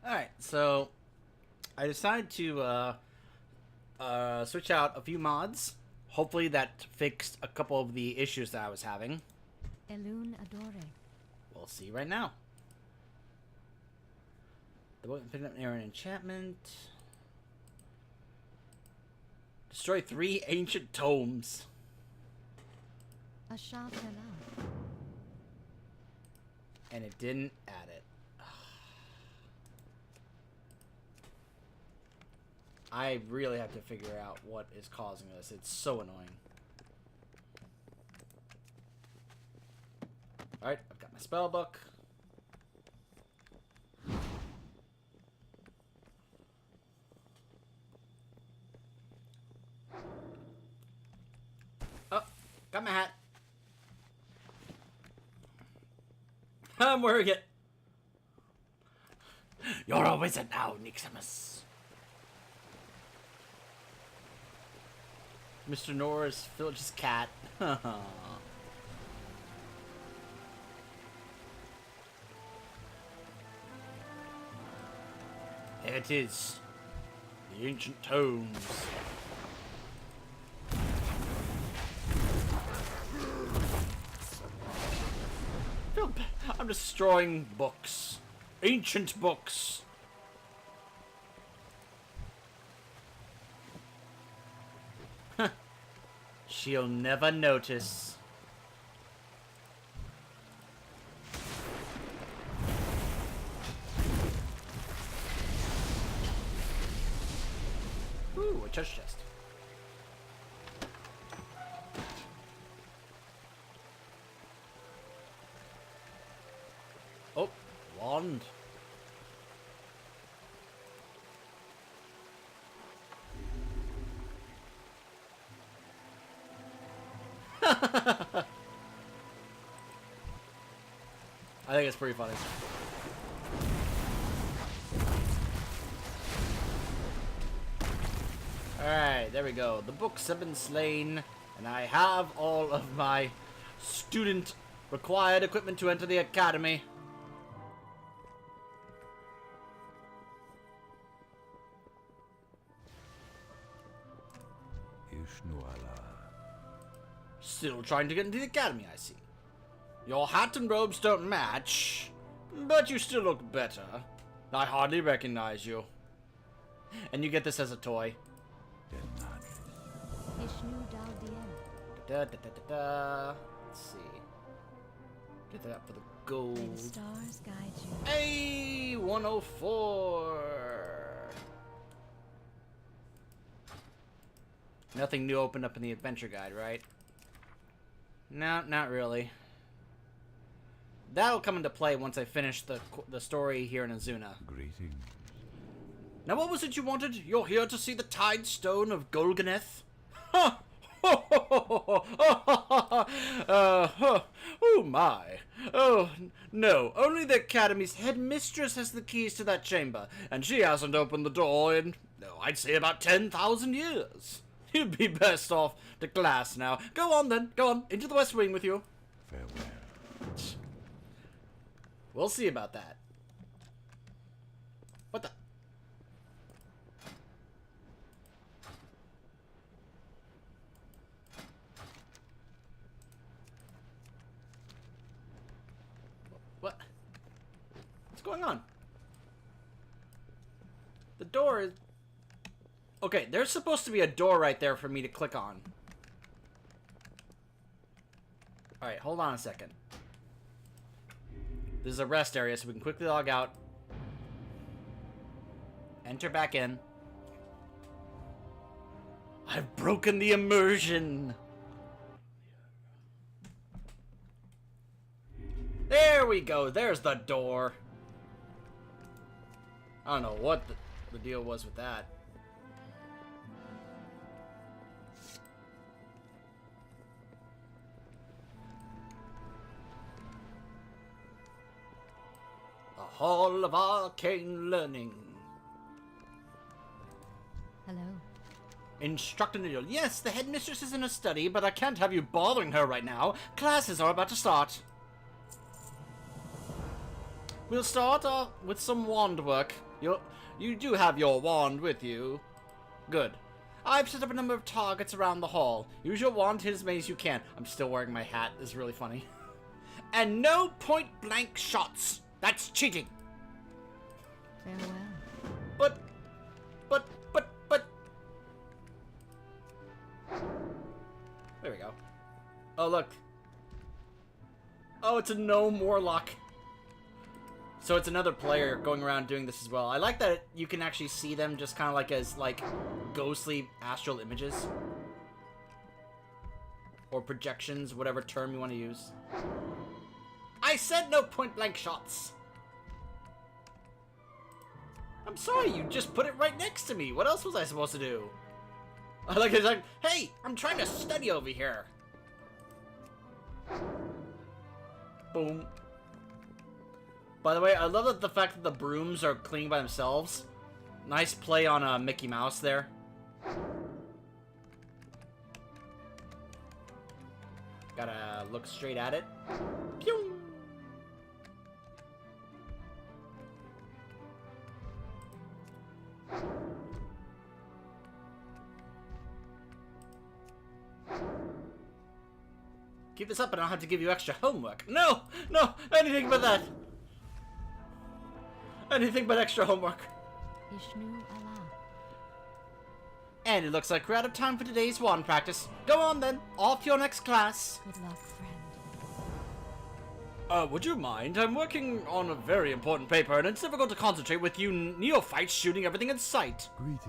Alright, so I decided to switch out a few mods. Hopefully that fixed a couple of the issues that I was having. Elune Adore. We'll see right now. The book picked up near an enchantment. Destroy 3 ancient tomes. Asha Tela. And it didn't add it. I really have to figure out what is causing this. It's so annoying. Alright, I've got my spell book. Oh, got my hat. I'm wearing it. You're a wizard now, Niximus. Mr. Norris, Filch's cat. There it is. The ancient tomes. I'm destroying books. Ancient books. She'll never notice. Ooh, a treasure chest. Oh, wand. I think it's pretty funny. Alright, there we go. The books have been slain, and I have all of my student required equipment to enter the academy. Still trying to get into the academy, I see. Your hat and robes don't match, but you still look better. I hardly recognize you. And you get this as a toy. Da, da, da, da, da. Let's see. Get that up for the gold. May the stars guide you. Hey, 104. Nothing new opened up in the adventure guide, right? No, not really. That'll come into play once I finish the story here in Azuna. Greetings. Now, what was it you wanted? You're here to see the Tide Stone of Golganeth? Ha! Oh my. Oh, no. Only the Academy's headmistress has the keys to that chamber, and she hasn't opened the door in, I'd say, about 10,000 years. You'd be best off to class now. Go on, then. Go on. Into the West Wing with you. Farewell. We'll see about that. What the? What? What's going on? The door is... Okay, there's supposed to be a door right there for me to click on. Alright, hold on a second. This is a rest area, so we can quickly log out. Enter back in. I've broken the immersion! There we go, there's the door. I don't know what the deal was with that. Hall of Arcane Learning. Hello. Instructor Needle. Yes, the headmistress is in a study, but I can't have you bothering her right now. Classes are about to start. We'll start with some wand work. You do have your wand with you. Good. I've set up a number of targets around the hall. Use your wand to hit as many as you can. I'm still wearing my hat. This is really funny. And no point-blank shots. That's cheating. Farewell. But... There we go. Oh, look. Oh, it's a gnome warlock. So it's another player going around doing this as well. I like that you can actually see them just kind of like as, like, ghostly astral images. Or projections, whatever term you want to use. I said no point-blank shots. I'm sorry, you just put it right next to me. What else was I supposed to do? Like, it's like, hey, I'm trying to study over here. Boom. By the way, I love the fact that the brooms are cleaning by themselves. Nice play on Mickey Mouse there. Gotta look straight at it. Pew! Keep this up and I'll have to give you extra homework. No! No! Anything but that! Anything but extra homework. Ishnu Allah. And it looks like we're out of time for today's wand practice. Go on then, off to your next class. Good luck, friend. Would you mind? I'm working on a very important paper and it's difficult to concentrate with you neophytes shooting everything in sight. Greetings.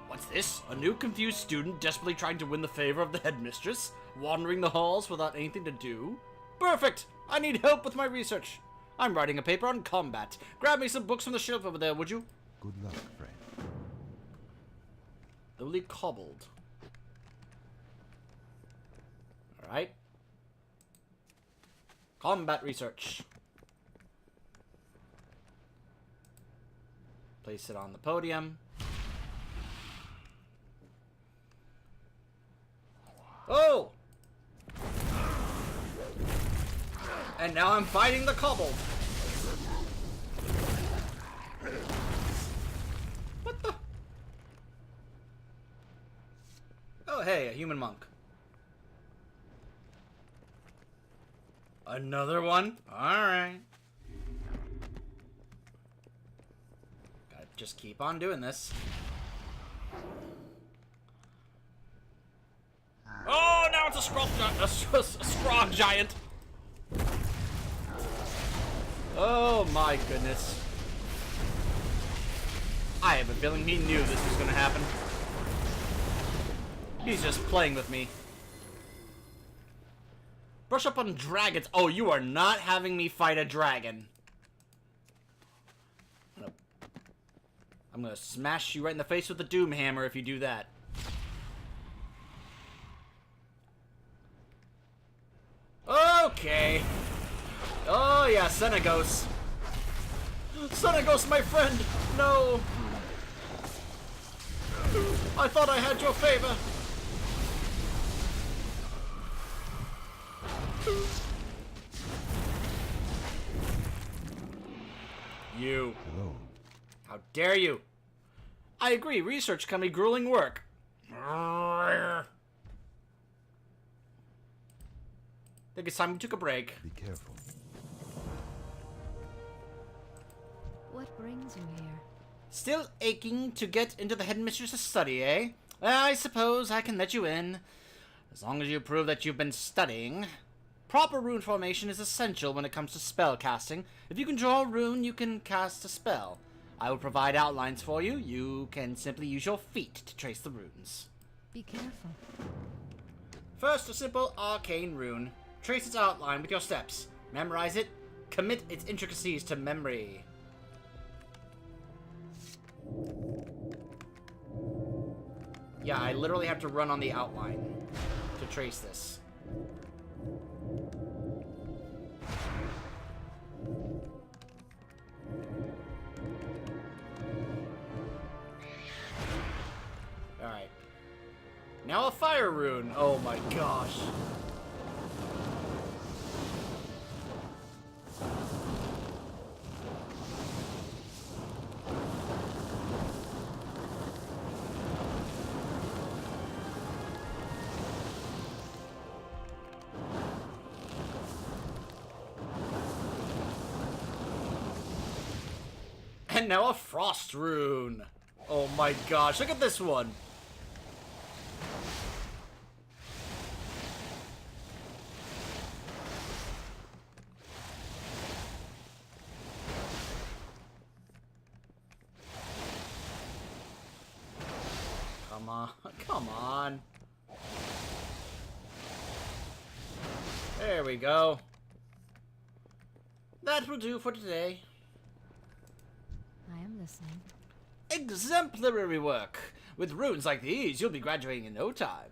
What's this? A new confused student desperately trying to win the favor of the headmistress? Wandering the halls without anything to do? Perfect! I need help with my research. I'm writing a paper on combat. Grab me some books from the shelf over there, would you? Good luck, friend. Lowly cobbled. Alright. Combat research. Place it on the podium. Oh! And now I'm fighting the kobold. What the? Oh, hey, a human monk. Another one? Alright. Gotta just keep on doing this. Oh, now it's a scrog giant. Oh my goodness. I have a feeling he knew this was going to happen. He's just playing with me. Brush up on dragons. Oh, you are not having me fight a dragon. I'm gonna smash you right in the face with the doom hammer if you do that. Okay. Oh yeah, Senegos. Senegos, my friend! No! I thought I had your favor. You. Hello. How dare you? I agree, research can be grueling work. Think it's time we took a break. Be careful. What brings you here? Still aching to get into the headmistress's study, eh? Well, I suppose I can let you in. As long as you prove that you've been studying. Proper rune formation is essential when it comes to spell casting. If you can draw a rune, you can cast a spell. I will provide outlines for you. You can simply use your feet to trace the runes. Be careful. First, a simple arcane rune. Trace its outline with your steps. Memorize it. Commit its intricacies to memory. Yeah, I literally have to run on the outline to trace this. Alright. Now a fire rune. Oh my gosh. And now a frost rune. Oh my gosh, look at this one. Come on, come on. There we go. That will do for today. I am listening. Exemplary work! With runes like these, you'll be graduating in no time.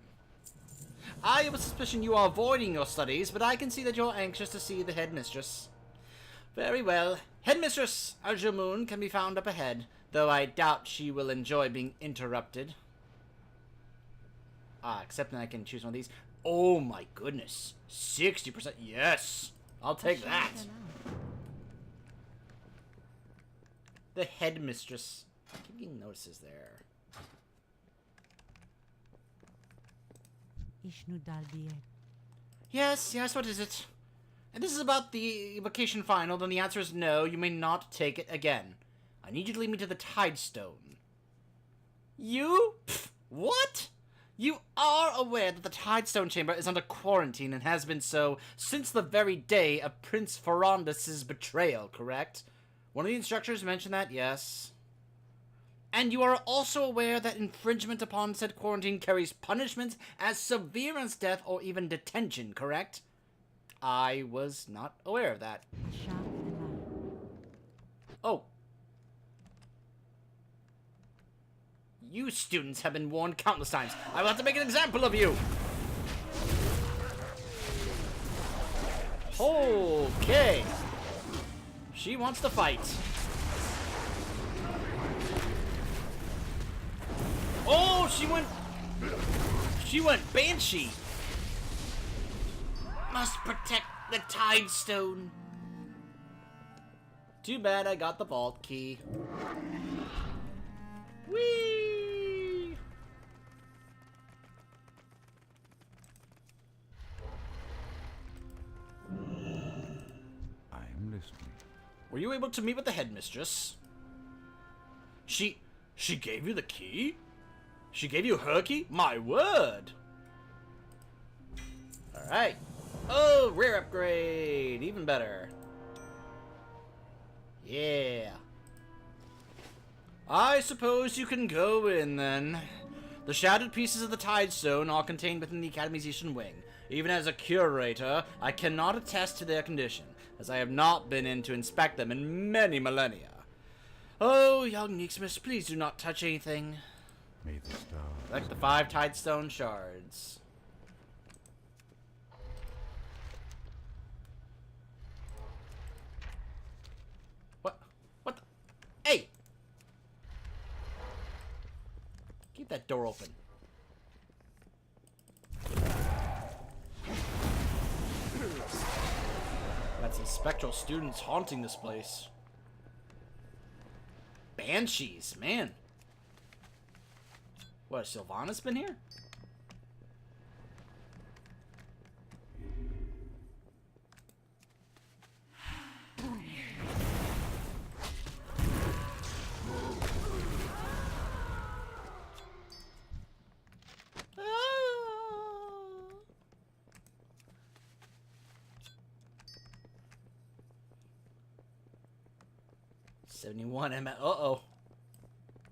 I have a suspicion you are avoiding your studies, but I can see that you're anxious to see the headmistress. Very well. Headmistress Arjumun can be found up ahead, though I doubt she will enjoy being interrupted. Except that I can choose one of these. Oh my goodness. 60%. Yes! I'll take that. The headmistress. I keep getting notices there. Yes, what is it? And this is about the vacation final, then the answer is no, you may not take it again. I need you to lead me to the Tidestone. You? Pfft, what? You are aware that the Tidestone Chamber is under quarantine and has been so since the very day of Prince Ferondus' betrayal, correct? One of the instructors mentioned that, yes. And you are also aware that infringement upon said quarantine carries punishments as severe as death or even detention, correct? I was not aware of that. Oh. You students have been warned countless times. I will have to make an example of you. Okay. She wants to fight. Oh, she went Banshee. Must protect the Tidestone. Too bad I got the vault key. Whee! I am listening. Were you able to meet with the headmistress? She gave you the key? She gave you her key? My word! Alright. Oh, rare upgrade! Even better. Yeah. I suppose you can go in, then. The shattered pieces of the Tidestone are contained within the Academy's Eastern Wing. Even as a curator, I cannot attest to their condition, as I have not been in to inspect them in many millennia. Oh, young Neeksmith, please do not touch anything. May the stars. Like the 5 Tidestone shards. What? What the? Hey! Keep that door open. Got some spectral students haunting this place. Banshees, man. What, Sylvana's been here? $71 MS. Uh-oh.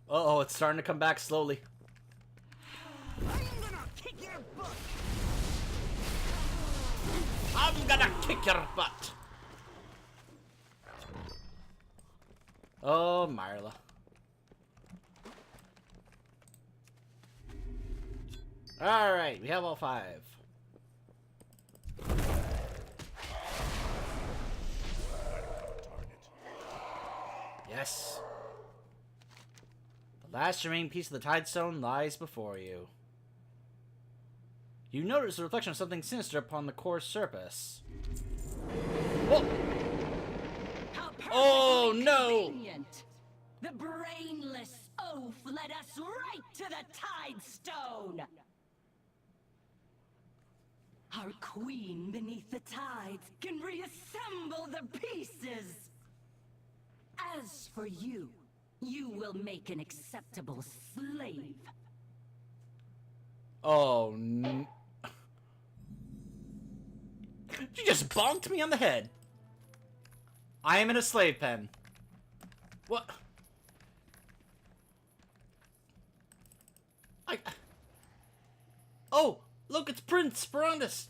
Uh-oh, it's starting to come back slowly. I'm gonna kick your butt. Oh, Marla. Alright, we have all 5. Yes. The last remaining piece of the Tidestone lies before you. You notice the reflection of something sinister upon the core surface. Whoa! Oh no! Convenient. The brainless oaf led us right to the Tidestone. Our queen beneath the tides can reassemble the pieces. As for you, You will make an acceptable slave. Oh, you just bonked me on the head. I am in a slave pen. What? Oh, look, it's Prince Ferondis.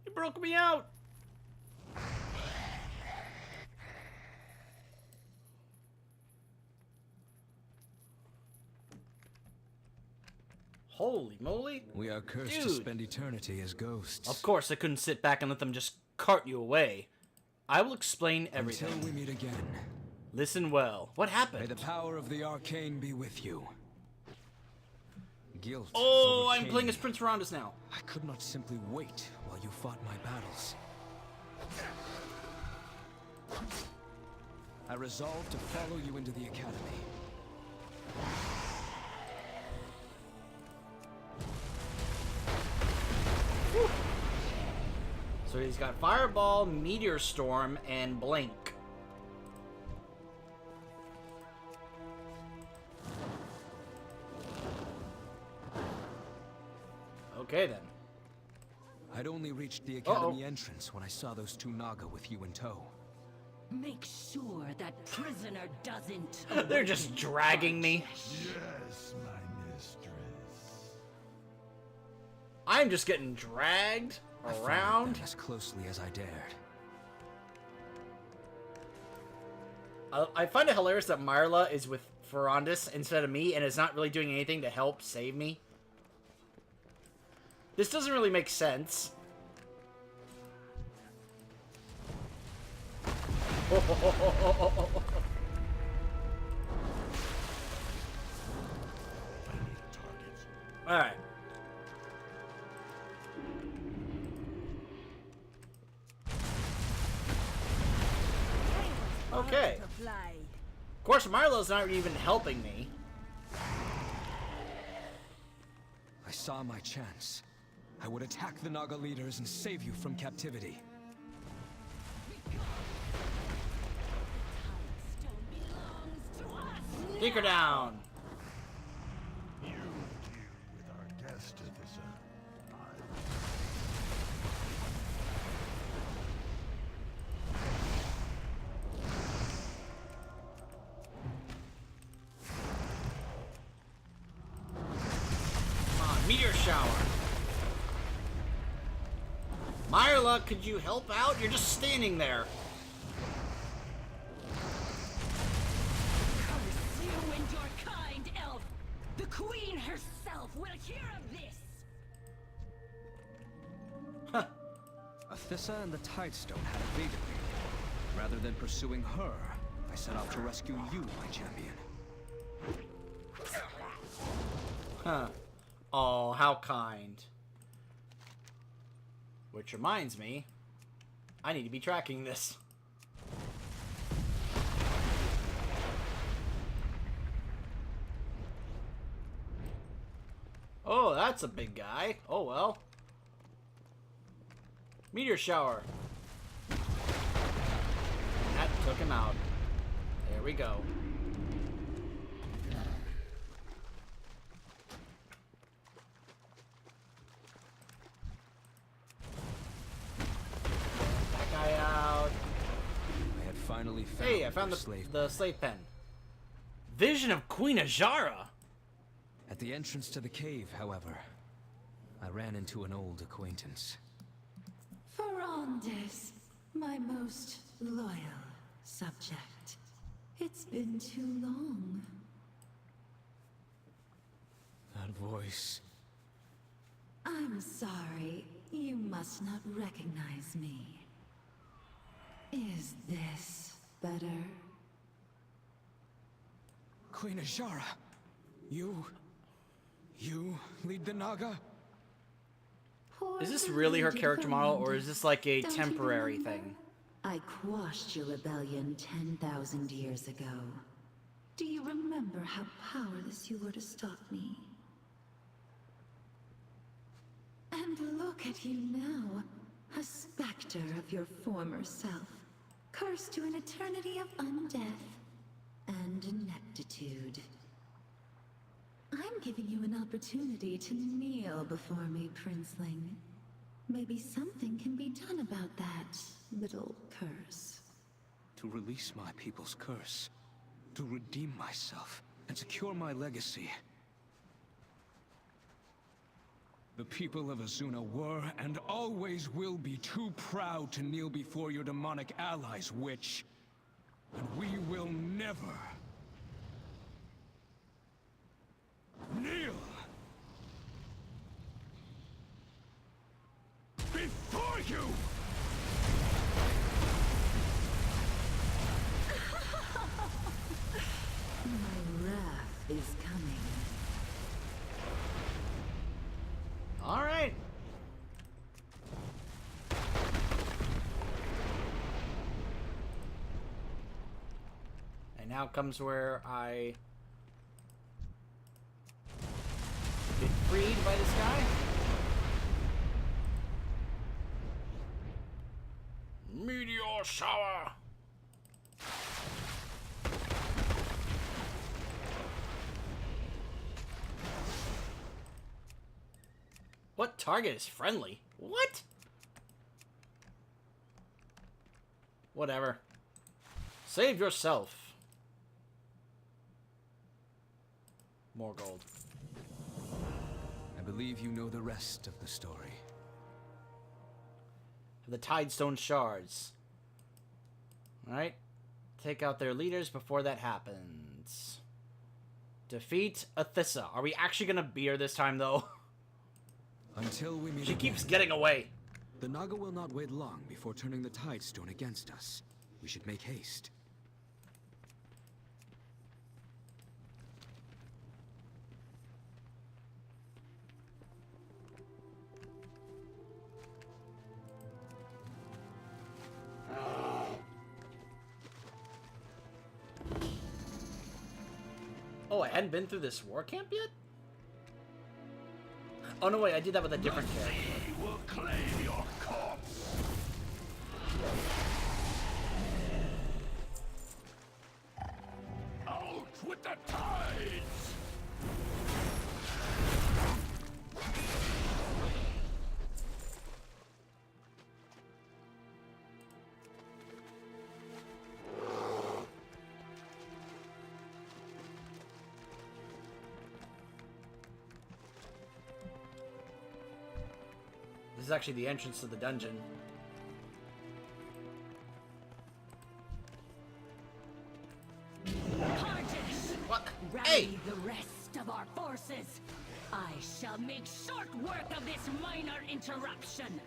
He broke me out. Holy moly. We are cursed to Dude. spend eternity as ghosts. Of course, I couldn't sit back and let them just cart you away. I will explain everything. Until we meet again. Listen well. What May happened? the power of the arcane be with you. Guilt. Oh, I'm overcame playing me. as Prince Ferondis now. I could not simply wait while you fought my battles. I resolved to follow you into the academy. So he's got Fireball, Meteor Storm, and Blink. Okay then. I'd only reached the academy entrance when I saw those two Naga with you in tow. Make sure that prisoner doesn't. They're just dragging me. Yes, my mistress. I'm just getting dragged I followed around. them as closely as I dared. I find it hilarious that Marla is with Ferondis instead of me and is not really doing anything to help save me. This doesn't really make sense. Alright. Okay. Of course, Marlo's not even helping me. I saw my chance. I would attack the Naga leaders and save you from captivity. Take her down. You deal with our guest, Athena. Come on, Meteor Shower. Marla, could you help out? You're just standing there. Curse you and your kind, elf! The queen herself will hear of this! Athissa and the Tidestone had evaded me. Rather than pursuing her, I set out to rescue you, my champion. Huh. Oh, how kind. Which reminds me, I need to be tracking this. Oh, that's a big guy. Oh well. Meteor shower. That took him out. There we go. That guy out. I had finally found Hey, I found your slave. the slave pen. Vision of Queen Ajara. At the entrance to the cave, however, I ran into an old acquaintance. Ferondis, my most loyal subject. It's been too long. That voice. I'm sorry, you must not recognize me. Is this better? Queen Ajara! You lead the Naga? Poor Is this really her deluded character model, or is Ferondis. this like a Don't you temporary remember? thing? I quashed your rebellion 10,000 years ago. Do you remember how powerless you were to stop me? And look at you now, a specter of your former self. cursed to an eternity of undeath and ineptitude. I'm giving you an opportunity to kneel before me, Princeling. Maybe something can be done about that little curse. To release my people's curse, to redeem myself, and secure my legacy. The people of Azuna were, and always will be, too proud to kneel before your demonic allies, Witch. And we will never... kneel! Before you! My wrath is coming. All right. And now comes where I get freed by this guy. Meteor shower. What target is friendly? What? Whatever. Save yourself. More gold. I believe you know the rest of the story. The Tidestone shards. Alright. Take out their leaders before that happens. Defeat Athissa. Are we actually gonna beat her this time, though? Until we meet She again, keeps getting away. the Naga will not wait long before turning the Tidestone against us. We should make haste. Oh, I hadn't been through this war camp yet? Oh, no, wait, I did that with a different character. He will claim your corpse. Out with the tides! This is actually the entrance to the dungeon. Cardiff! What? Rally Hey! the rest of our forces. I shall make short work of this minor interruption.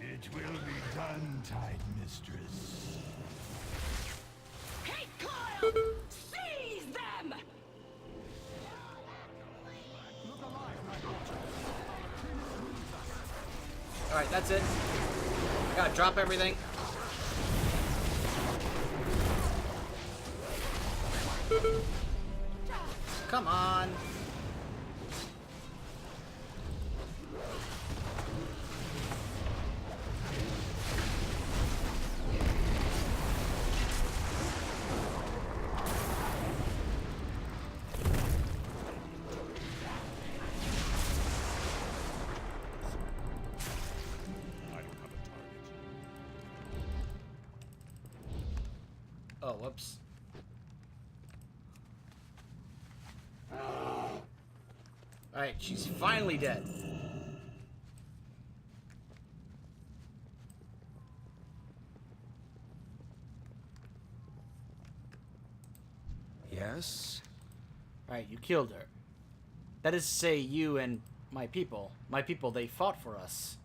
It will be done, Tide Mistress. Hate Coil! Seize them! Alright, that's it. Gotta drop everything. Come on. Oh, whoops. Alright, she's finally dead. Yes? Alright, you killed her. That is to say, you and my people, they fought for us.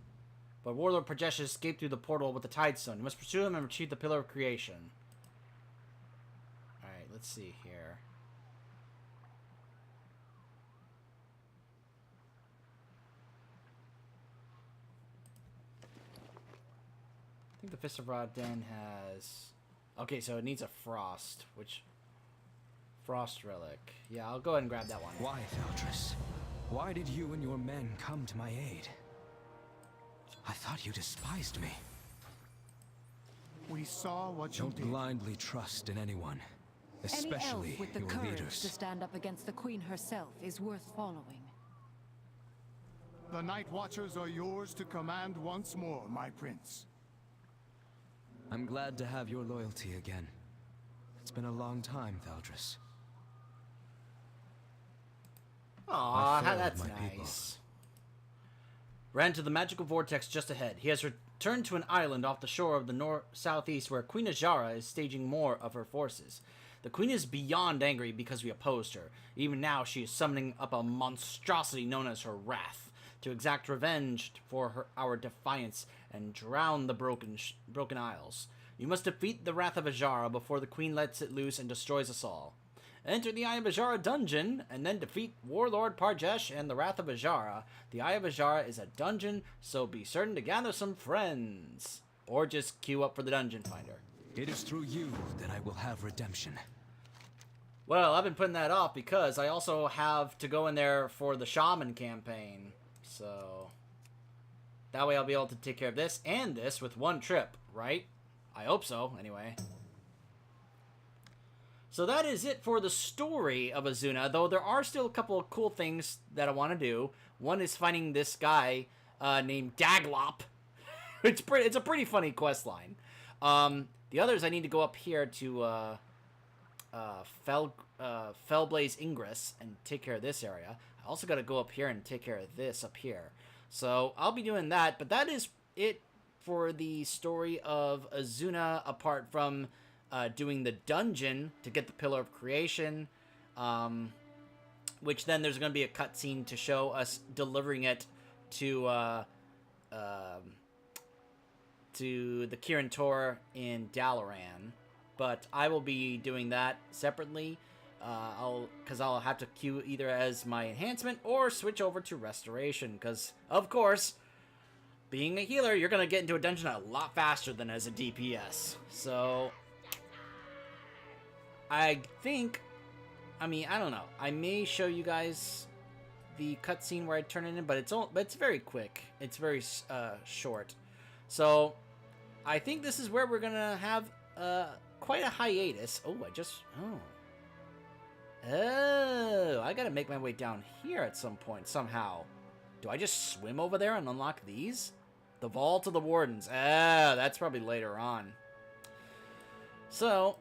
But Warlord Prajesh escaped through the portal with the Tidestone. You must pursue him and retrieve the Pillar of Creation. Alright, let's see here. I think the Fist of Ra-Den has... Okay, so it needs a Frost, which... Frost Relic. Yeah, I'll go ahead and grab that one. Why, Thaltris? Why did you and your men come to my aid? I thought you despised me. We saw what you Don't did. blindly trust in anyone, Any especially elf with the your courage leaders. to stand up against the Queen herself is worth following. The Night Watchers are yours to command once more, my prince. I'm glad to have your loyalty again. It's been a long time, Valdris. Aw, I failed that's my people. nice. Ran to the magical vortex just ahead. He has returned to an island off the shore of the southeast where Queen Ajara is staging more of her forces. The Queen is beyond angry because we opposed her. Even now, she is summoning up a monstrosity known as her Wrath to exact revenge for our defiance and drown the broken isles. You must defeat the Wrath of Ajara before the Queen lets it loose and destroys us all. Enter the Eye of Ajara dungeon, and then defeat Warlord Parjesh and the Wrath of Ajara. The Eye of Ajara is a dungeon, so be certain to gather some friends. Or just queue up for the dungeon finder. It is through you that I will have redemption. Well, I've been putting that off because I also have to go in there for the Shaman campaign. So, that way I'll be able to take care of this and this with one trip, right? I hope so, anyway. So that is it for the story of Azuna, though there are still a couple of cool things that I want to do. One is finding this guy named Daglop. It's a pretty funny quest line. The others, I need to go up here to Fellblaze Ingress and take care of this area. I also got to go up here and take care of this up here. So I'll be doing that, but that is it for the story of Azuna, apart from doing the dungeon to get the Pillar of Creation, which then there's going to be a cutscene to show us delivering it to the Kirin Tor in Dalaran. But I will be doing that separately, because I'll have to queue either as my enhancement or switch over to restoration, because, of course, being a healer, you're going to get into a dungeon a lot faster than as a DPS. So, I think, I don't know. I may show you guys the cutscene where I turn it in, but it's very quick. It's very short. So, I think this is where we're going to have quite a hiatus. Oh, I gotta make my way down here at some point, somehow. Do I just swim over there and unlock these? The Vault of the Wardens. That's probably later on. So,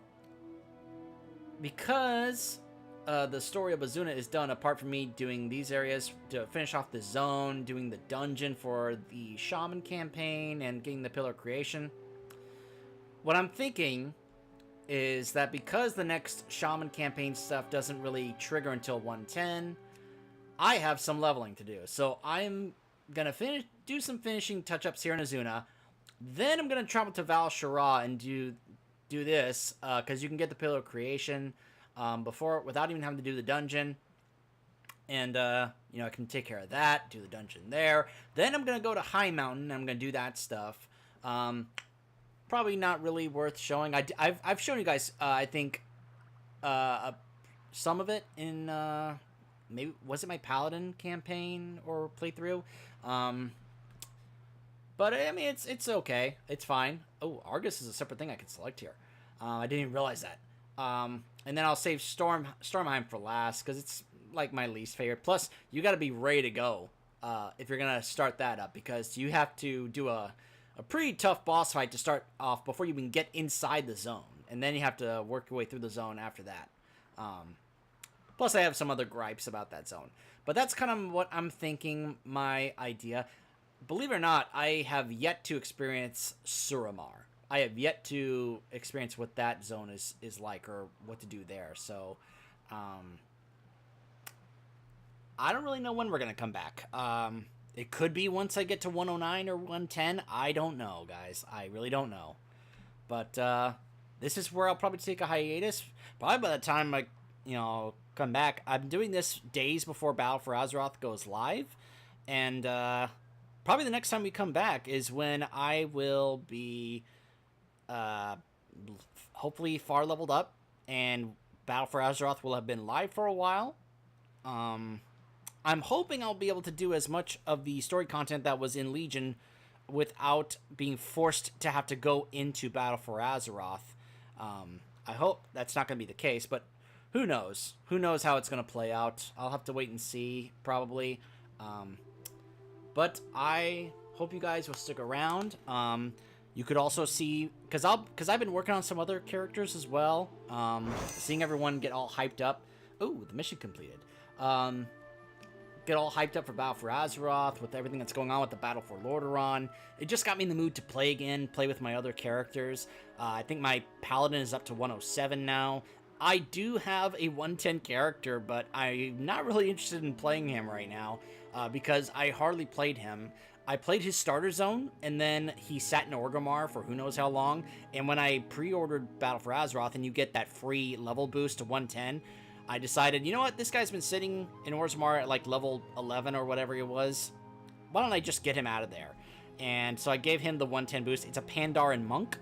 because the story of Azuna is done, apart from me doing these areas to finish off the zone, doing the dungeon for the Shaman campaign, and getting the Pillar of Creation, what I'm thinking is that because the next Shaman campaign stuff doesn't really trigger until 110, I have some leveling to do. So I'm going to do some finishing touch-ups here in Azuna. Then I'm going to travel to Val Shara and do this, because you can get the Pillar of Creation without even having to do the dungeon. And, I can take care of that, do the dungeon there. Then I'm going to go to High Mountain, and I'm going to do that stuff. Probably not really worth showing. I've shown you guys, I think, some of it in, maybe, was it my Paladin campaign or playthrough? But, it's okay. It's fine. Oh, Argus is a separate thing I can select here. I didn't even realize that. And then I'll save Stormheim for last, because it's, like, my least favorite. Plus, you gotta be ready to go, if you're gonna start that up, because you have to do a pretty tough boss fight to start off before you even get inside the zone. And then you have to work your way through the zone after that. Plus, I have some other gripes about that zone. But that's kind of what I'm thinking, my idea. Believe it or not, I have yet to experience Suramar. I have yet to experience what that zone is like, or what to do there. So, I don't really know when we're going to come back. It could be once I get to 109 or 110. I don't know, guys. I really don't know. But this is where I'll probably take a hiatus. Probably by the time I, come back. I'm doing this days before Battle for Azeroth goes live. And probably the next time we come back is when I will be hopefully far leveled up. And Battle for Azeroth will have been live for a while. I'm hoping I'll be able to do as much of the story content that was in Legion without being forced to have to go into Battle for Azeroth. I hope that's not going to be the case, but who knows? Who knows how it's going to play out? I'll have to wait and see, probably. But I hope you guys will stick around. You could also see, because I've been working on some other characters as well. Seeing everyone get all hyped up. Ooh, the mission completed. Get all hyped up for Battle for Azeroth with everything that's going on with the Battle for Lordaeron. It just got me in the mood to play again, play with my other characters. I think my Paladin is up to 107 now. I do have a 110 character, but I'm not really interested in playing him right now because I hardly played him. I played his starter zone, and then he sat in Orgrimmar for who knows how long. And when I pre-ordered Battle for Azeroth, and you get that free level boost to 110, I decided, you know what, this guy's been sitting in Orgrimmar at like level 11 or whatever it was. Why don't I just get him out of there? And so I gave him the 110 boost. It's a Pandaren monk.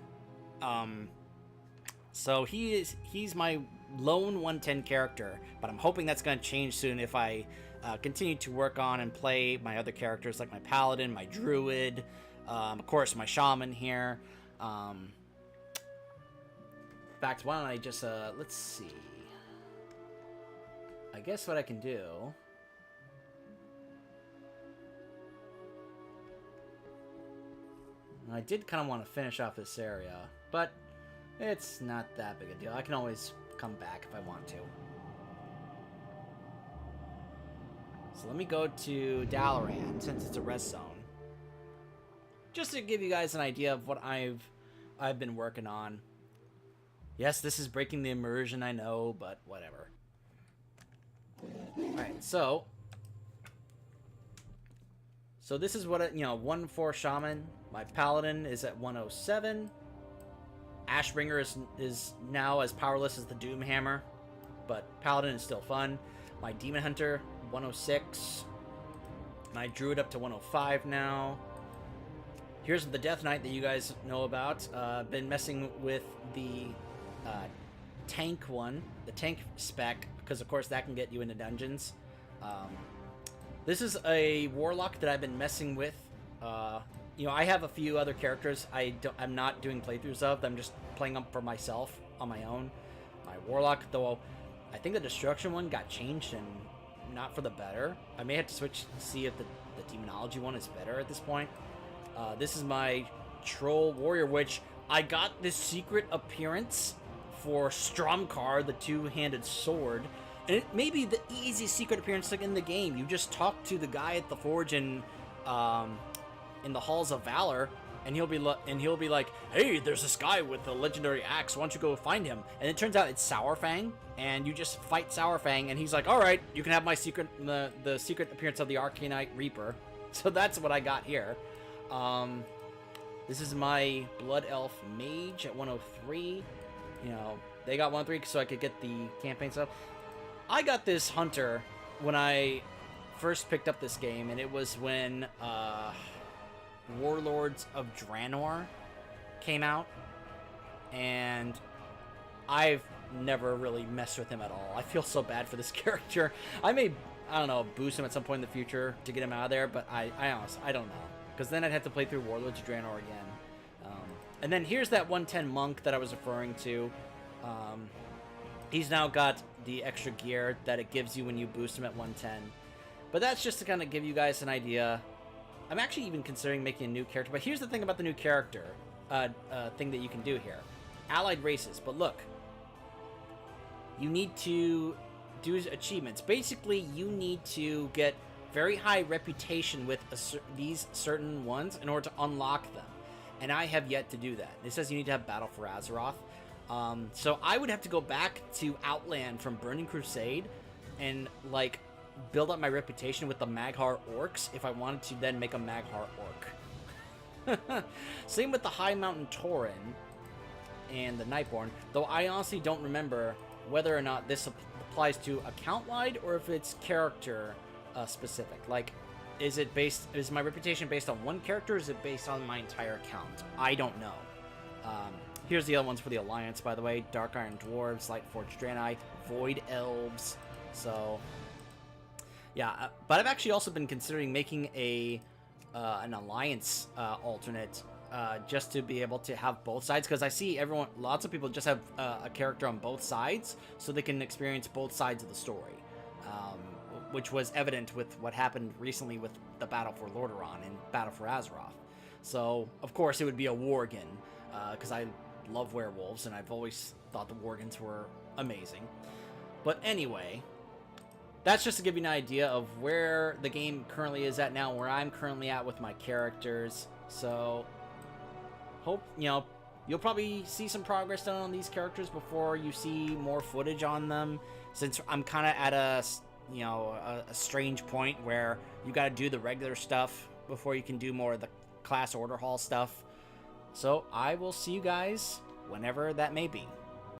So he's my lone 110 character, but I'm hoping that's going to change soon if I continue to work on and play my other characters like my Paladin, my Druid, of course my Shaman here. In fact, why don't I just, let's see. I guess what I can do... I did kind of want to finish off this area, but it's not that big a deal. I can always come back if I want to. So let me go to Dalaran, since it's a rest zone. Just to give you guys an idea of what I've been working on. Yes, this is breaking the immersion, I know, but whatever. Alright, so this is what it, 1-4 Shaman. My Paladin is at 107. Ashbringer is now as powerless as the Doomhammer, but Paladin is still fun. My Demon Hunter, 106. My Druid up to 105 now. Here's the Death Knight that you guys know about. Been messing with the tank one, the tank spec, because of course that can get you into dungeons. This is a Warlock that I've been messing with. I have a few other characters I'm not doing playthroughs of. I'm just playing them for myself on my own. My Warlock, though, I think the Destruction one got changed and not for the better. I may have to switch to see if the Demonology one is better at this point. This is my Troll Warrior, which I got this secret appearance for Stromkar, the two-handed sword. And it may be the easiest secret appearance in the game. You just talk to the guy at the forge in the Halls of Valor, and he'll be like, "Hey, there's this guy with a legendary axe. Why don't you go find him?" And it turns out it's Sourfang, and you just fight Sourfang, and he's like, "All right, you can have my secret, the secret appearance of the Arcanite Reaper." So that's what I got here. This is my Blood Elf Mage at 103. They got 103 so I could get the campaign stuff. I got this Hunter when I first picked up this game, and it was when Warlords of Draenor came out, and I've never really messed with him at all. I feel so bad for this character. I don't know, boost him at some point in the future to get him out of there, but I honestly, I don't know, because then I'd have to play through Warlords of Draenor again. And then here's that 110 monk that I was referring to. He's now got the extra gear that it gives you when you boost him at 110. But that's just to kind of give you guys an idea. I'm actually even considering making a new character. But here's the thing about the new character thing that you can do here. Allied races. But look. You need to do achievements. Basically, you need to get very high reputation with these certain ones in order to unlock them. And I have yet to do that. It says you need to have Battle for Azeroth. So I would have to go back to Outland from Burning Crusade and, like, build up my reputation with the Maghar Orcs if I wanted to then make a Maghar Orc. Same with the High Mountain Tauren and the Nightborn, though I honestly don't remember whether or not this applies to account-wide or if it's character specific. Like, is my reputation based on one character, or is it based on my entire account? I don't know. Here's the other ones for the Alliance, by the way. Dark Iron Dwarves, Lightforged Draenei, Void Elves. So, yeah. But I've actually also been considering making a an alliance alternate, just to be able to have both sides, because I see lots of people just have a character on both sides, so they can experience both sides of the story, which was evident with what happened recently with the Battle for Lordaeron and Battle for Azeroth. So, of course, it would be a Worgen, because I love werewolves, and I've always thought the Worgens were amazing. But anyway, that's just to give you an idea of where the game currently is at now, where I'm currently at with my characters. So, hope, you'll probably see some progress done on these characters before you see more footage on them, since I'm kind of at a strange point where you got to do the regular stuff before you can do more of the class order hall stuff. So I will see you guys whenever that may be.